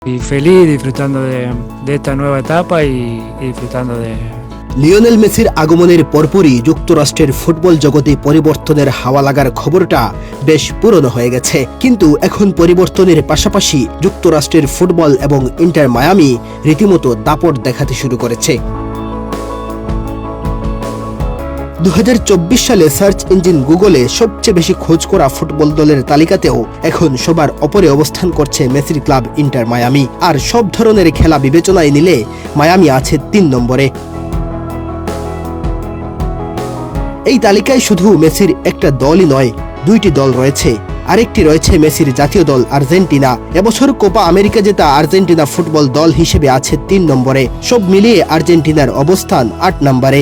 y feliz disfrutando de esta nueva etapa y disfrutando de... Lionel মেসির আগমনের পরপরই যুক্তরাষ্ট্রের ফুটবল জগতে পরিবর্তনের হাওয়া লাগার খবরটা বেশ পুরনো হয়ে গেছে, কিন্তু এখন পরিবর্তনের পাশাপাশি যুক্তরাষ্ট্রের ফুটবল এবং ইন্টার মায়ামি রীতিমতো দাপট দেখাতে শুরু করেছে। 2024 সালে সার্চ ইঞ্জিন গুগলে সবচেয়ে বেশি খোঁজ করা ফুটবল দলের তালিকাতেও এখন সবার ওপরে অবস্থান করছে মেসির ক্লাব ইন্টার মায়ামি। আর সব ধরনের খেলা বিবেচনায় নিলে মায়ামি আছে 3 নম্বরে। এই তালিকায় শুধু মেসির একটা দলই নয়, 2টি দল রয়েছে। আরেকটি রয়েছে মেসির জাতীয় দল আর্জেন্টিনা। এবছর কোপা আমেরিকা জেতা আর্জেন্টিনা ফুটবল দল হিসেবে আছে 3 নম্বরে। সব মিলিয়ে আর্জেন্টিনার অবস্থান 8 নম্বরে।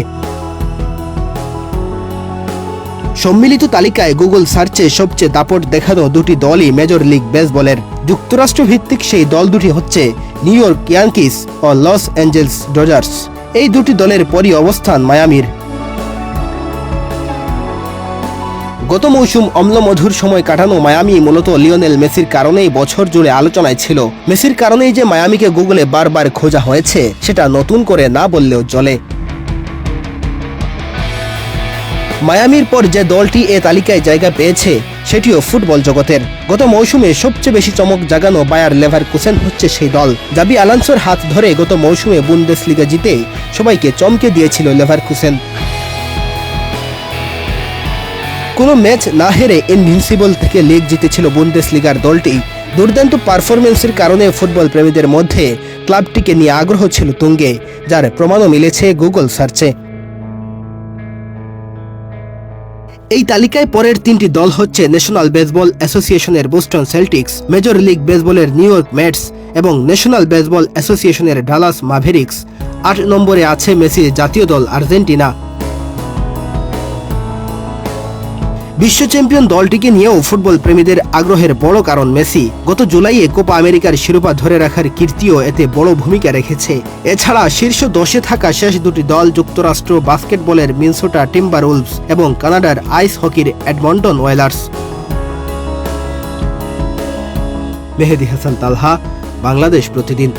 সম্মিলিত তালিকায় গুগল সার্চে সবচেয়ে দাপট দেখানো 2টি দলই মেজর লিগ বেসবলের। যুক্তরাষ্ট্র ভিত্তিক সেই দল দুটি হচ্ছে নিউ ইয়র্ক ইয়াঙ্কিস ও লস অ্যাঞ্জেলস ডজার্স। এই 2টি দলের পরই অবস্থান মায়ামির। গত মৌসুম অম্লমধুর সময় কাটানো মায়ামি মূলত লিওনেল মেসির কারণেই বছর জুড়ে আলোচনায় ছিল। মেসির কারণেই যে মায়ামিকে গুগলে বারবার খোঁজা হয়েছে, সেটা নতুন করে না বললেও চলে। মায়ামির পর যে দলটি এ তালিকায় জায়গা পেয়েছে সেটিও ফুটবল জগতের। গত মৌসুমে সবচেয়ে বেশি চমক জাগানো বায়ার লেভারকুসেন হচ্ছে সেই দল। জাবি আলোনসোর হাত ধরে গত মৌসুমে বুন্দেসলিগা জিতে সবাইকে চমকে দিয়েছিল লেভারকুসেন। কোনো ম্যাচ না হেরে ইনভিনসিবল থেকে লিগ জিতেছিল বুন্দেসলিগার দলটি। দুর্দান্ত পারফরমেন্সের কারণে ফুটবল প্রেমীদের মধ্যে ক্লাবটিকে নিয়ে আগ্রহ ছিল তুঙ্গে, যার প্রমাণও মিলেছে গুগল সার্চে। এই তালিকায় পরের 3টি দল হচ্ছে ন্যাশনাল বেসবল অ্যাসোসিয়েশনের বোস্টন সেল্টিক্স, মেজর লিগ বেসবলের নিউ ইয়র্ক মেটস এবং ন্যাশনাল বেসবল অ্যাসোসিয়েশনের ডালাস মাভেরিক্স। 8 নম্বরে আছে মেসির জাতীয় দল আর্জেন্টিনা। বিশ্ব চ্যাম্পিয়ন দলটিকে নিয়েও ফুটবল প্রেমীদের আগ্রহের বড় কারণ মেসি। গত জুলাইয়ে কোপা আমেরিকার শিরোপা ধরে রাখার কীর্তিও এতে বড় ভূমিকা রেখেছে। এছাড়া শীর্ষ 10-এ থাকা শেষ 2টি দল যুক্তরাষ্ট্র বাস্কেটবলের মিনেসোটা টিম্বারউলভস এবং কানাডার আইস হকির এডমন্টন ওয়েলার্স। মেহেদী হাসান তালহা, বাংলাদেশ প্রতিদিন।